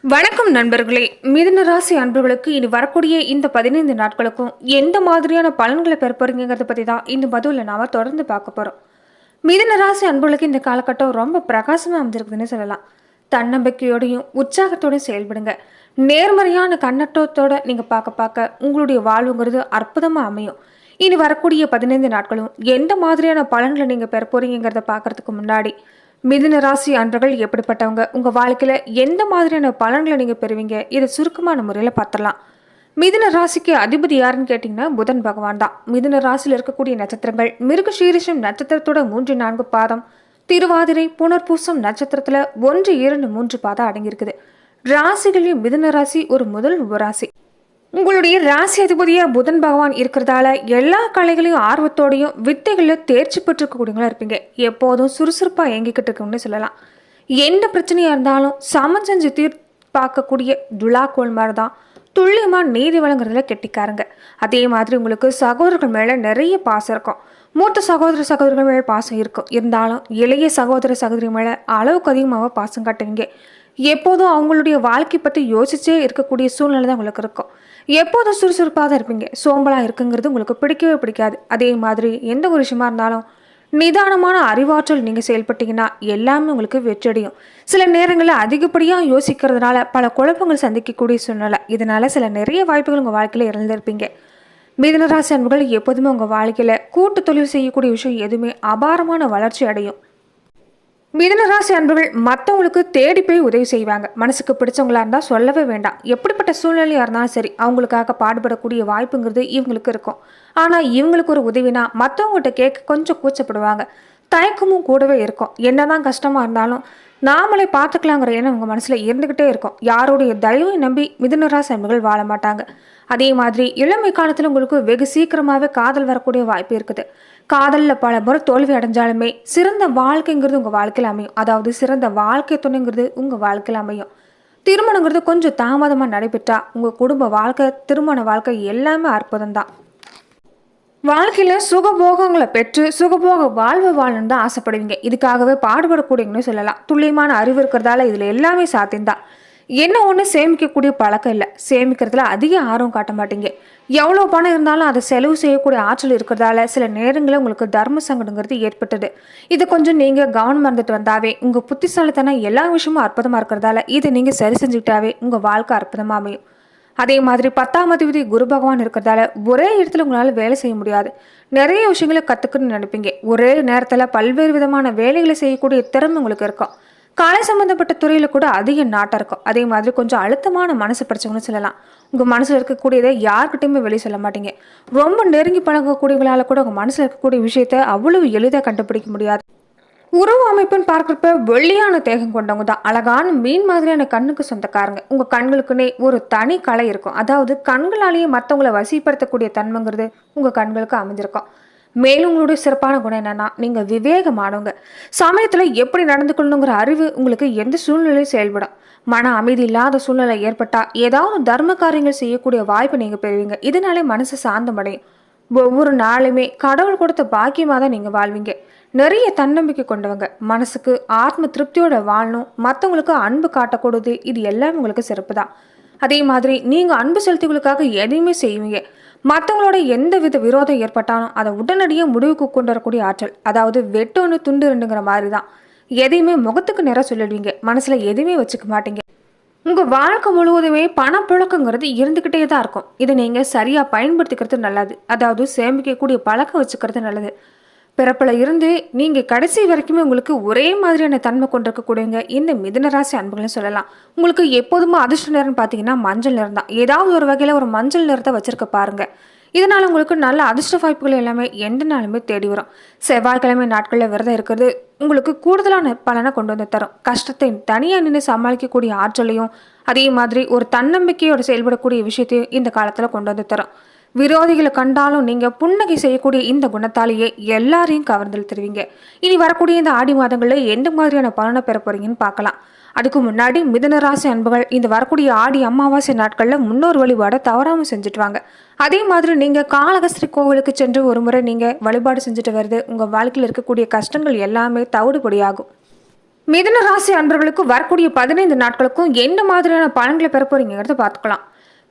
வணக்கம் நண்பர்களே. மிதுன ராசி அன்பர்களுக்கு இனி வரக்கூடிய இந்த 15 நாட்களுக்கும் எந்த மாதிரியான பலன்களை பெற போறீங்கிறத பத்தி தான் இந்த பதிவில் நாம தொடர்ந்து பார்க்க போறோம். மிதுன ராசி அன்பர்களுக்கு இந்த காலகட்டம் ரொம்ப பிரகாசமா அமைஞ்சிருக்குதுன்னு சொல்லலாம். தன்னம்பிக்கையோடையும் உற்சாகத்தோடையும் செயல்படுங்க. நேர்மறையான கண்ணோட்டத்தோட நீங்க பார்க்க உங்களுடைய வாழ்வுங்கிறது அற்புதமா அமையும். இனி வரக்கூடிய 15 நாட்களும் எந்த மாதிரியான பலன்களை நீங்க பெற போறீங்கிறத பார்க்கறதுக்கு முன்னாடி மிதுன ராசி அன்பர்கள் எப்படிப்பட்டவங்க, உங்க வாழ்க்கையில எந்த மாதிரியான பலன்களை நீங்க பெறுவீங்க, இதை சுருக்கமான முறையில பார்த்துடலாம். மிதுன ராசிக்கு அதிபதி யாருன்னு கேட்டீங்கன்னா புதன் பகவான் தான். மிதுன ராசியில் இருக்கக்கூடிய நட்சத்திரங்கள் மிருகசீரிஷம் நட்சத்திரத்தோட 3-4 பாதம், திருவாதிரை புனர்பூசம் நட்சத்திரத்துல 1-2-3 பாதம் அடங்கியிருக்குது. ராசிகளையும் மிதுன ராசி ஒரு முதல் உபராசி. உங்களுடைய ராசி அதிபதியா புதன் பகவான் இருக்கிறதால எல்லா கலைகளையும் ஆர்வத்தோடையும் வித்தைகளில் தேர்ச்சி பெற்றிருக்கக்கூடியவங்களா இருப்பீங்க. எப்போதும் சுறுசுறுப்பா இயங்கிக்கிட்டு இருக்கணும்னு சொல்லலாம். எந்த பிரச்சனையா இருந்தாலும் சமஞ்செஞ்சு தீர்ப்பாக்கக்கூடிய துலாக்கோல் மாதிரி தான் துல்லியமா நீதி வழங்குறதுல கெட்டிக்காருங்க. அதே மாதிரி உங்களுக்கு சகோதரர்கள் மேல நிறைய பாசம் இருக்கும். மூத்த சகோதரர்கள் மேல பாசம் இருக்கும். இருந்தாலும் இளைய சகோதரி மேல அளவுக்கு அதிகமாக பாசம் காட்டுவீங்க. எப்போதும் அவங்களுடைய வாழ்க்கை பற்றி யோசிச்சே இருக்கக்கூடிய சூழ்நிலை தான் உங்களுக்கு இருக்கும். எப்போதும் சுறுசுறுப்பாக தான் இருப்பீங்க. சோம்பலாக இருக்குங்கிறது உங்களுக்கு பிடிக்கவே பிடிக்காது. அதே மாதிரி எந்த ஒரு விஷயமா இருந்தாலும் நிதானமான அறிவாற்றல் நீங்கள் செயல்பட்டீங்கன்னா எல்லாமே உங்களுக்கு வெற்றடையும். சில நேரங்களில் அதிகப்படியாக யோசிக்கிறதுனால பல குழப்பங்கள் சந்திக்கக்கூடிய சூழ்நிலை. இதனால சில நிறைய வாய்ப்புகள் உங்கள் வாழ்க்கையில் இழந்திருப்பீங்க. மிதுனராசி அன்புகள் எப்போதுமே உங்கள் வாழ்க்கையில் கூட்டு தொழில் செய்யக்கூடிய விஷயம் எதுவுமே அபாரமான வளர்ச்சி அடையும். மிதுனராசி அன்பர்கள் மற்றவங்களுக்கு தேடி போய் உதவி செய்வாங்க. மனசுக்கு பிடிச்சவங்களா இருந்தால் சொல்லவே வேண்டாம். எப்படிப்பட்ட சூழ்நிலையாக இருந்தாலும் சரி அவங்களுக்காக பாடுபடக்கூடிய வாய்ப்புங்கிறது இவங்களுக்கு இருக்கும். ஆனால் இவங்களுக்கு ஒரு உதவினா மற்றவங்ககிட்ட கேட்க கொஞ்சம் கூச்சப்படுவாங்க. தயக்கமும் கூடவே இருக்கும். என்னதான் கஷ்டமாக இருந்தாலும் நாமளே பார்த்துக்கலாங்கிற எண்ணம் உங்கள் மனசில் இருந்துக்கிட்டே இருக்கும். யாருடைய தயவை நம்பி மிதுனராசி அன்பர்கள் வாழ மாட்டாங்க. அதே மாதிரி இளமை காலத்தில் உங்களுக்கு வெகு சீக்கிரமாகவே காதல் வரக்கூடிய வாய்ப்பு இருக்குது. காதலில் பல முறை தோல்வி அடைஞ்சாலுமே சிறந்த வாழ்க்கைங்கிறது உங்கள் வாழ்க்கையில் அமையும். அதாவது சிறந்த வாழ்க்கை துணைங்கிறது உங்கள் வாழ்க்கையில் அமையும். திருமணங்கிறது கொஞ்சம் தாமதமாக நடைபெற்றா உங்கள் குடும்ப வாழ்க்கை, திருமண வாழ்க்கை எல்லாமே அற்புதம் தான். வாழ்க்கையில் சுகபோகங்களை பெற்று சுகபோக வாழ்வு வாழணுன்னு தான் ஆசைப்படுவீங்க. இதுக்காகவே பாடுபடக்கூடியங்கன்னு சொல்லலாம். துல்லியமான அறிவு இருக்கிறதால இதில் எல்லாமே சாத்தியம்தான். என்ன ஒன்று சேமிக்கக்கூடிய பழக்கம் இல்லை. சேமிக்கிறதுல அதிக ஆர்வம் காட்ட மாட்டீங்க. எவ்வளோ பணம் இருந்தாலும் அதை செலவு செய்யக்கூடிய ஆற்றல் இருக்கிறதால சில நேரங்களில் உங்களுக்கு தர்ம சங்கடங்கிறது ஏற்பட்டது. இதை கொஞ்சம் நீங்கள் கவனம் இருந்துட்டு வந்தாவே உங்கள் புத்திசாலித்தனம் எல்லா விஷயமும் அற்புதமாக இருக்கிறதால இதை நீங்கள் சரி செஞ்சுக்கிட்டாவே உங்கள் வாழ்க்கை அற்புதமாக அமையும். அதே மாதிரி 10ஆம் அதிபதி குரு பகவான் இருக்கிறதால ஒரே இடத்துல உங்களால் வேலை செய்ய முடியாது. நிறைய விஷயங்களை கற்றுக்கணும்னு நினைப்பீங்க. ஒரே நேரத்தில் பல்வேறு விதமான வேலைகளை செய்யக்கூடிய திறமை உங்களுக்கு இருக்கும். கலை சம்பந்தப்பட்ட துறையில கூட அதிக நாட்டம் இருக்கும். அதே மாதிரி கொஞ்சம் அழுத்தமான மனசு படிச்சவங்கன்னு சொல்லலாம். உங்க மனசுல இருக்கக்கூடியதை யார்கிட்டையுமே வெளியே சொல்ல மாட்டீங்க. ரொம்ப நெருங்கி பழகக்கூடியவங்களால கூட உங்க மனசுல இருக்கக்கூடிய விஷயத்த அவ்வளவு எளிதாக கண்டுபிடிக்க முடியாது. உருவ அமைப்புன்னு பார்க்குறப்ப வெள்ளியான தேகம் கொண்டவங்க தான். அழகான மீன் மாதிரியான கண்ணுக்கு சொந்தக்காரங்க. உங்க கண்களுக்குன்னே ஒரு தனி கலை இருக்கும். அதாவது கண்களாலேயே மற்றவங்களை வசிப்படுத்தக்கூடிய தன்மைங்கிறது உங்க கண்களுக்கு அமைஞ்சிருக்கும். மேலும் உங்களுடைய சிறப்பான குணம் என்னன்னா நீங்க விவேகமானவங்க. சமயத்துல எப்படி நடந்துக்கணுங்கிற அறிவு உங்களுக்கு எந்த சூழ்நிலையும் செயல்படும். மன அமைதி இல்லாத சூழ்நிலை ஏற்பட்டா ஏதாவது தர்ம காரியங்கள் செய்யக்கூடிய வாய்ப்பு நீங்க பெறுவீங்க. இதனாலே மனசு சாந்தமடையும். ஒவ்வொரு நாளுமே கடவுள் கொடுத்த பாக்கியமாக தான் நீங்கள் வாழ்வீங்க. நிறைய தன்னம்பிக்கை கொண்டவங்க. மனசுக்கு ஆத்ம திருப்தியோட வாழணும். மற்றவங்களுக்கு அன்பு காட்டக்கூடாது. இது எல்லாமே உங்களுக்கு சிறப்பு தான். அதே மாதிரி நீங்கள் அன்பு செலுத்திகளுக்காக எதையுமே செய்வீங்க. மற்றவங்களோட எந்த வித விரோதம் ஏற்பட்டாலும் அதை உடனடியாக முடிவுக்கு கொண்டு வரக்கூடிய ஆற்றல். அதாவது வெட்டு ஒன்று துண்டு ரெண்டுங்கிற மாதிரி தான். எதையுமே முகத்துக்கு நேரம் சொல்லிடுவீங்க. மனசில் எதுவுமே வச்சுக்க மாட்டீங்க. உங்கள் வாழ்க்கை முழுவதுமே பணப்புழக்கங்கிறது இருந்துக்கிட்டே தான் இருக்கும். இதை நீங்கள் சரியாக பயன்படுத்திக்கிறது நல்லது. அதாவது சேமிக்கக்கூடிய பழக்கம் வச்சுக்கிறது நல்லது. பிறப்பில் இருந்து நீங்கள் கடைசி வரைக்குமே உங்களுக்கு ஒரே மாதிரியான தன்மை கொண்டிருக்கக்கூடியவங்க இந்த மிதுனராசி அன்புகள்னு சொல்லலாம். உங்களுக்கு எப்போதுமே அதிர்ஷ்ட நேரம்னு பார்த்தீங்கன்னா மஞ்சள் நிறம் தான். ஏதாவது ஒரு வகையில் ஒரு மஞ்சள் நிறத்தை வச்சுருக்க பாருங்கள். இதனால் உங்களுக்கு நல்ல அதிர்ஷ்ட வாய்ப்புகள் எல்லாமே எந்த நாளுமே தேடி வரும். செவ்வாய்க்கிழமை நாட்களில் விரதம் இருக்கிறது உங்களுக்கு கூடுதலான பலனை கொண்டு வந்து தரும். கஷ்டத்தை தனியாக நின்று சமாளிக்கக்கூடிய ஆற்றலையும் அதே மாதிரி ஒரு தன்னம்பிக்கையோடு செயல்படக்கூடிய விஷயத்தையும் இந்த காலத்தில் கொண்டு வந்து தரும். விரோதிகளை கண்டாலும் நீங்கள் புன்னகை செய்யக்கூடிய இந்த குணத்தாலேயே எல்லாரையும் கவர்ந்து தருவீங்க. இனி வரக்கூடிய இந்த ஆடி மாதங்களில் எந்த மாதிரியான பலனை பெற போறீங்கன்னு பார்க்கலாம். அதுக்கு முன்னாடி மிதுனராசி அன்புகள் இந்த வரக்கூடிய ஆடி அமாவாசை நாட்களில் முன்னோர் வழிபாடை தவறாமல் செஞ்சுட்டு வாங்க. அதே மாதிரி நீங்கள் காளகஸ்தி கோவிலுக்கு சென்று ஒரு முறை நீங்கள் வழிபாடு செஞ்சுட்டு வருது உங்கள் வாழ்க்கையில் இருக்கக்கூடிய கஷ்டங்கள் எல்லாமே தவிடுபடியாகும். மிதுன ராசி அன்பர்களுக்கு வரக்கூடிய 15 நாட்களுக்கும் என்ன மாதிரியான பலன்களை பெற போறீங்கிறத பார்த்துக்கலாம்.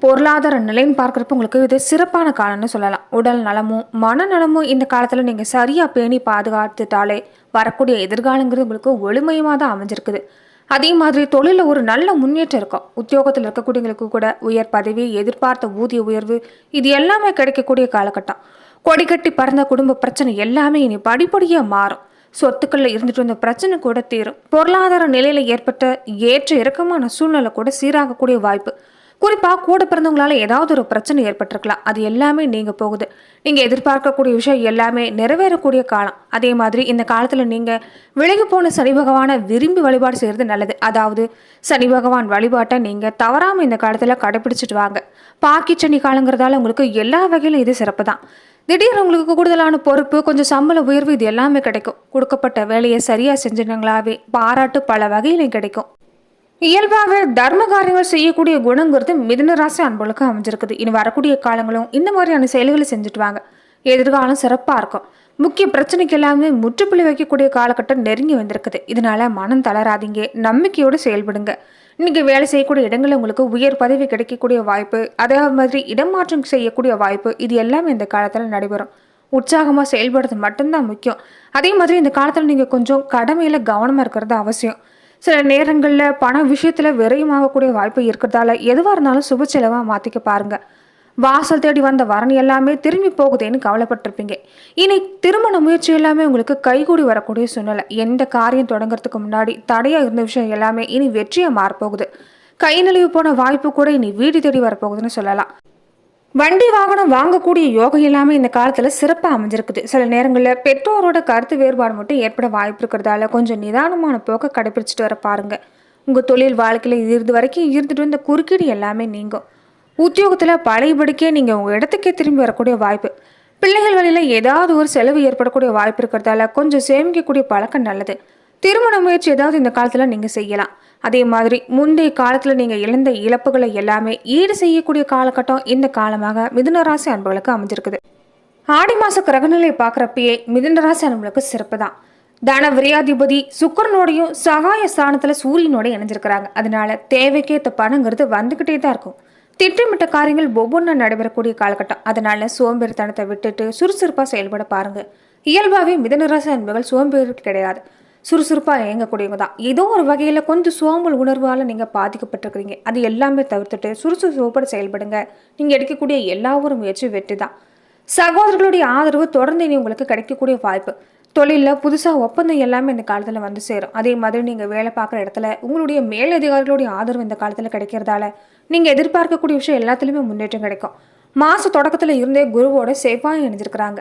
பொருளாதார நிலைன்னு பார்க்குறப்ப உங்களுக்கு இது சிறப்பான காலம்னு சொல்லலாம். உடல் நலமும் மனநலமும் இந்த காலத்தில் நீங்கள் சரியாக பேணி பாதுகாத்துட்டாலே வரக்கூடிய எதிர்காலங்கிறது உங்களுக்கு ஒளிமயமாக தான் அமைஞ்சிருக்குது. அதே மாதிரி தொழிலில் ஒரு நல்ல முன்னேற்றம் இருக்கும். உத்தியோகத்தில் இருக்கக்கூடியவங்களுக்கு கூட உயர் பதவி, எதிர்பார்த்த ஊதிய உயர்வு, இது எல்லாமே கிடைக்கக்கூடிய காலகட்டம். கொடிக்கட்டி பறந்த குடும்ப பிரச்சனை எல்லாமே இனி படிப்படியாக மாறும். சொத்துக்கள்ல இருந்துட்டு வந்த பிரச்சனை கூட தீரும். பொருளாதார நிலையில ஏற்பட்ட ஏற்ற இறக்கமான சூழ்நிலை கூட சீராகக்கூடிய வாய்ப்பு. குறிப்பா கூட பிறந்தவங்களால ஏதாவது ஒரு பிரச்சனை ஏற்பட்டிருக்கலாம். அது எல்லாமே நீங்க போகுது. நீங்க எதிர்பார்க்கக்கூடிய விஷயம் எல்லாமே நிறைவேறக்கூடிய காலம். அதே மாதிரி இந்த காலத்துல நீங்க விலகி போன சனி பகவானை விரும்பி வழிபாடு செய்யறது நல்லது. அதாவது சனி பகவான் வழிபாட்டை நீங்க தவறாம இந்த காலத்துல கடைபிடிச்சிட்டு வாங்க. பாக்கி சனி காலங்கிறதால உங்களுக்கு எல்லா வகையிலும் இது சிறப்பு தான். திடீர்னு உங்களுக்கு கூடுதலான பொறுப்பு, கொஞ்சம் சம்பள உயர்வு, இது எல்லாமே கிடைக்கும். கொடுக்கப்பட்ட வேலையை சரியா செஞ்சிருந்தாங்களாவே பாராட்டு பல வகையிலும் கிடைக்கும். இயல்பாகவே தர்ம காரியங்கள் செய்யக்கூடிய குணங்கிறது மிதுன ராசி அன்பர்களுக்கு அமைஞ்சிருக்குது. இனி வரக்கூடிய காலங்களும் இந்த மாதிரியான செயல்களை செஞ்சுட்டு வாங்க. எதிர்காலம் சிறப்பாக இருக்கும். முக்கிய பிரச்சனைக்கு எல்லாமே முற்றுப்புள்ளி வைக்கக்கூடிய காலகட்டம் நெருங்கி வந்திருக்குது. இதனால மனம் தளராதீங்க, நம்பிக்கையோடு செயல்படுங்க. இன்னைக்கு வேலை செய்யக்கூடிய இடங்களில் உங்களுக்கு உயர் பதவி கிடைக்கக்கூடிய வாய்ப்பு, அதே மாதிரி இடமாற்றம் செய்யக்கூடிய வாய்ப்பு, இது எல்லாமே இந்த காலத்தில் நடைபெறும். உற்சாகமாக செயல்படுறது மட்டும்தான் முக்கியம். அதே மாதிரி இந்த காலத்தில் நீங்கள் கொஞ்சம் கடமையில் கவனமாக இருக்கிறது அவசியம். சில நேரங்களில் பண விஷயத்தில் விரயமாகக்கூடிய வாய்ப்பு இருக்கிறதால எதுவாக இருந்தாலும் சுப செலவாக மாற்றிக்க பாருங்கள். வாசல் தேடி வந்த வரன் எல்லாமே திரும்பி போகுதேன்னு கவலைப்பட்டிருப்பீங்க. இனி திருமண முயற்சி எல்லாமே உங்களுக்கு கைகூடி வரக்கூடிய சூழ்நிலை. எந்த காரியம் தொடங்குறதுக்கு முன்னாடி தடையா இருந்த விஷயம் எல்லாமே இனி வெற்றியா மாறப்போகுது. கை நழுவி போன வாய்ப்பு கூட இனி வீடு தேடி வரப்போகுதுன்னு சொல்லலாம். வண்டி வாகனம் வாங்கக்கூடிய யோகம் எல்லாமே இந்த காலத்துல சிறப்பாக அமைஞ்சிருக்குது. சில நேரங்களில் பெற்றோரோட கருத்து வேறுபாடு மட்டும் ஏற்பட வாய்ப்பு இருக்கிறதால கொஞ்சம் நிதானமான போக்கை கடைபிடிச்சிட்டு வர பாருங்க. உங்க தொழில் வாழ்க்கையில இது வரைக்கும் இருந்துட்டு வந்த குறுக்கீடு எல்லாமே நீங்கும். உத்தியோகத்தில் பழையபடிக்கே நீங்கள் உங்கள் இடத்துக்கே திரும்பி வரக்கூடிய வாய்ப்பு. பிள்ளைகள் வழியில் ஏதாவது ஒரு செலவு ஏற்படக்கூடிய வாய்ப்பு இருக்கிறதால கொஞ்சம் சேமிக்கக்கூடிய பழக்கம் நல்லது. திருமண முயற்சி ஏதாவது இந்த காலத்தில் நீங்கள் செய்யலாம். அதே மாதிரி முந்தைய காலத்தில் நீங்கள் இழந்த இழப்புகளை எல்லாமே ஈடு செய்யக்கூடிய காலகட்டம் இந்த காலமாக மிதுன ராசி அன்பர்களுக்கு அமைஞ்சிருக்குது. ஆடி மாத கிரகநிலையை பார்க்குறப்பயே மிதுன ராசி அன்பர்களுக்கு சிறப்பு தான். தன விரையாதிபதி சுக்கரனோடையும் சகாய ஸ்தானத்தில் சூரியனோட இணைஞ்சிருக்கிறாங்க. அதனால தேவைக்கேற்ற பணங்கிறது வந்துக்கிட்டே தான் இருக்கும். திட்டமிட்ட காரியங்கள் ஒவ்வொன்றும் நடைபெறக்கூடிய காலகட்டம். அதனால சோம்பேறித்தனத்தை விட்டுட்டு சுறுசுறுப்பாக செயல்பட பாருங்க. இயல்பாகவே மிதுனராசி அன்பர்கள் சோம்பேறி கிடையாது, சுறுசுறுப்பாக இயங்கக்கூடியவங்க தான். ஏதோ ஒரு வகையில் கொஞ்சம் சோம்பல் உணர்வால் நீங்கள் பாதிக்கப்பட்டிருக்கிறீங்க. அது எல்லாமே தவிர்த்துட்டு சுறுசுறுப்போடு செயல்படுங்க. நீங்கள் எடுக்கக்கூடிய எல்லா ஒரு முயற்சியும் வெற்றி தான். சகோதரர்களுடைய ஆதரவு தொடர்ந்து இனி உங்களுக்கு கிடைக்கக்கூடிய வாய்ப்பு. தொழிலில் புதுசாக ஒப்பந்தம் எல்லாமே இந்த காலத்தில் வந்து சேரும். அதே மாதிரி நீங்கள் வேலை பார்க்குற இடத்துல உங்களுடைய மேலதிகாரிகளுடைய ஆதரவு இந்த காலத்தில் கிடைக்கிறதால நீங்கள் எதிர்பார்க்கக்கூடிய விஷயம் எல்லாத்துலேயுமே முன்னேற்றம் கிடைக்கும். மாத தொடக்கத்தில் இருந்தே குருவோட செவ்வாய் இணைஞ்சிருக்கிறாங்க.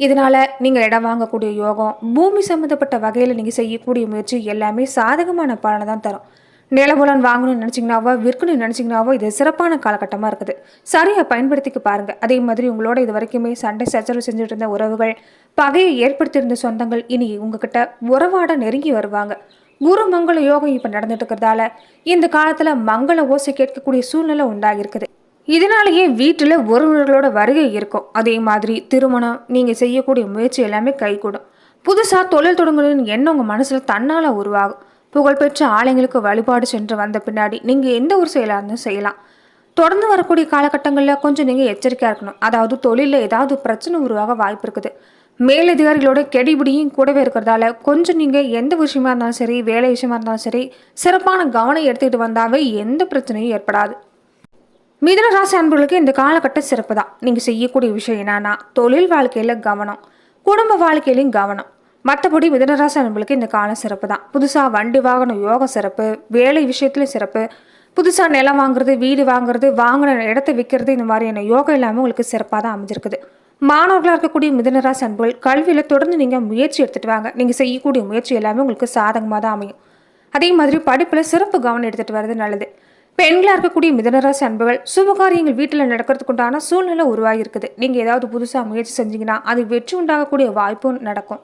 இதனால் நீங்கள் இடம் வாங்கக்கூடிய யோகம், பூமி சம்மந்தப்பட்ட வகையில் நீங்கள் செய்யக்கூடிய முயற்சி எல்லாமே சாதகமான பலனை தான் தரும். நிலபுலன் வாங்கணும்னு நினச்சிங்கனாவோ விற்கணும்னு நினச்சிங்கனாவோ இது சிறப்பான காலகட்டமாக இருக்குது. சரியாக பயன்படுத்திக்க பாருங்கள். அதே மாதிரி உங்களோட இது வரைக்குமே சண்டை சச்சரவு செஞ்சுட்டு இருந்த உறவுகள், பகையை ஏற்படுத்தியிருந்த சொந்தங்கள் இனி உங்ககிட்ட உறவாட நெருங்கி வருவாங்க. குரு மங்கள யோகம் இப்போ நடந்துட்டு இருக்கிறதால இந்த காலத்தில் மங்கள ஓசை கேட்கக்கூடிய சூழ்நிலை உண்டாகிருக்குது. இதனாலேயே வீட்டில் உறவினர்களோட வருகை இருக்கும். அதே மாதிரி திருமணம், நீங்கள் செய்யக்கூடிய முயற்சி எல்லாமே கைகூடும். புதுசாக தொழில் தொடங்கணும்னு எண்ணம் உங்கள் மனசில் தன்னால் உருவாகும். புகழ்பெற்ற ஆலயங்களுக்கு வழிபாடு சென்று வந்த பின்னாடி நீங்கள் எந்த ஒரு செயலாக இருந்தாலும் செய்யலாம். தொடர்ந்து வரக்கூடிய காலகட்டங்களில் கொஞ்சம் நீங்கள் எச்சரிக்கையாக இருக்கணும். அதாவது தொழிலில் ஏதாவது பிரச்சனை உருவாக வாய்ப்பு இருக்குது. மேலதிகாரிகளோட கெடிபிடியும் கூடவே இருக்கிறதால கொஞ்சம் நீங்கள் எந்த விஷயமா இருந்தாலும் சரி, வேலை விஷயமா இருந்தாலும் சரி, சிறப்பான கவனம் எடுத்துக்கிட்டு வந்தாவே எந்த பிரச்சனையும் ஏற்படாது. மிதுன ராசி அன்பர்களுக்கு இந்த காலகட்டம் சிறப்பு தான். நீங்கள் செய்யக்கூடிய விஷயம் என்னன்னா தொழில் வாழ்க்கையில் கவனம், குடும்ப வாழ்க்கையிலையும் கவனம். மற்றபடி மிதுனராசி அன்பர்களுக்கு இந்த காலம் சிறப்பு தான். புதுசாக வண்டி வாகனம் யோகம் சிறப்பு, வேலை விஷயத்துலையும் சிறப்பு. புதுசாக நிலம் வாங்குறது, வீடு வாங்குறது, வாங்கின இடத்த விற்கிறது, இந்த மாதிரியான யோகம் எல்லாமே உங்களுக்கு சிறப்பாக தான் அமைஞ்சிருக்குது. மாணவர்களாக இருக்கக்கூடிய மிதுனராசி அன்பர்கள் கல்வியில் தொடர்ந்து நீங்கள் முயற்சி எடுத்துகிட்டு வாங்க. நீங்கள் செய்யக்கூடிய முயற்சி எல்லாமே உங்களுக்கு சாதகமாக தான் அமையும். அதே மாதிரி படிப்பில் சிறப்பு கவனம் எடுத்துகிட்டு வர்றது நல்லது. பெண்களாக இருக்கக்கூடிய மிதுனராசி அன்பர்கள் சுபகாரியங்கள் வீட்டில் நடக்கிறதுக்கு உண்டான சூழ்நிலை உருவாகி இருக்குது. நீங்கள் ஏதாவது புதுசாக முயற்சி செஞ்சீங்கன்னா அது வெற்றி உண்டாகக்கூடிய வாய்ப்பும் நடக்கும்.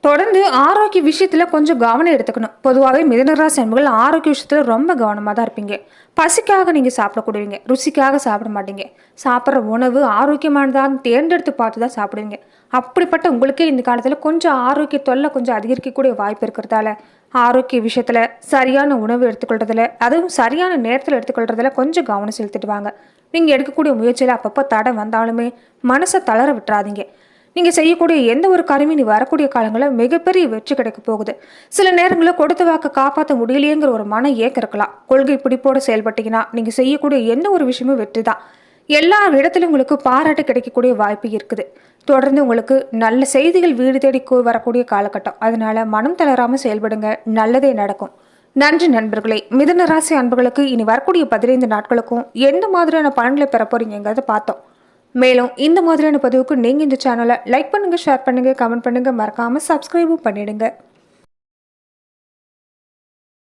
தொடர்ந்து ஆரோக்கிய விஷயத்தில் கொஞ்சம் கவனம் எடுத்துக்கணும். பொதுவாகவே மிதுனராசி அன்பர்கள் ஆரோக்கிய விஷயத்தில் ரொம்ப கவனமாக தான் இருப்பீங்க. பசிக்காக நீங்கள் சாப்பிடக்கூடியவங்க, ருசிக்காக சாப்பிட மாட்டீங்க. சாப்பிட்ற உணவு ஆரோக்கியமானதான் தேர்ந்தெடுத்து பார்த்து தான் சாப்பிடுவீங்க. அப்படிப்பட்ட உங்களுக்கே இந்த காலத்தில் கொஞ்சம் ஆரோக்கிய தொல்லை கொஞ்சம் அதிகரிக்கக்கூடிய வாய்ப்பு இருக்கிறதால ஆரோக்கிய விஷயத்தில் சரியான உணவு எடுத்துக்கொள்றதுல, அதுவும் சரியான நேரத்தில் எடுத்துக்கொள்றதுல கொஞ்சம் கவனம் செலுத்திட்டு வாங்க. நீங்கள் எடுக்கக்கூடிய முயற்சியில் அப்பப்போ தடை வந்தாலுமே மனசை தளர விட்டுறாதீங்க. நீங்கள் செய்யக்கூடிய எந்த ஒரு காரியமும் இனி வரக்கூடிய காலங்களில் மிகப்பெரிய வெற்றி கிடைக்க போகுது. சில நேரங்களில் கொடுத்த வாக்கை காப்பாற்ற முடியலையேங்கிற ஒரு மன ஏக்கம் இருக்கலாம். கொள்கை பிடிப்போடு செயல்பட்டீங்கன்னா நீங்கள் செய்யக்கூடிய எந்த ஒரு விஷயமும் வெற்றி தான். எல்லா இடத்திலும் உங்களுக்கு பாராட்டு கிடைக்கக்கூடிய வாய்ப்பு இருக்குது. தொடர்ந்து உங்களுக்கு நல்ல செய்திகள் வீடு தேடி வரக்கூடிய காலகட்டம். அதனால மனம் தளராம செயல்படுங்க, நல்லதே நடக்கும். நன்றி நண்பர்களே. மிதுன ராசி அன்பர்களுக்கு இனி வரக்கூடிய 15 நாட்களுக்கும் எந்த மாதிரியான பலன்களை பெற போறீங்கிறத பார்த்தோம். மேலும் இந்த மாதிரியான பதிவுக்கு நீங்க இந்த சேனலை லைக் பண்ணுங்க, ஷேர் பண்ணுங்க, கமெண்ட் பண்ணுங்க, மறக்காம சப்ஸ்கிரைபும் பண்ணிடுங்க.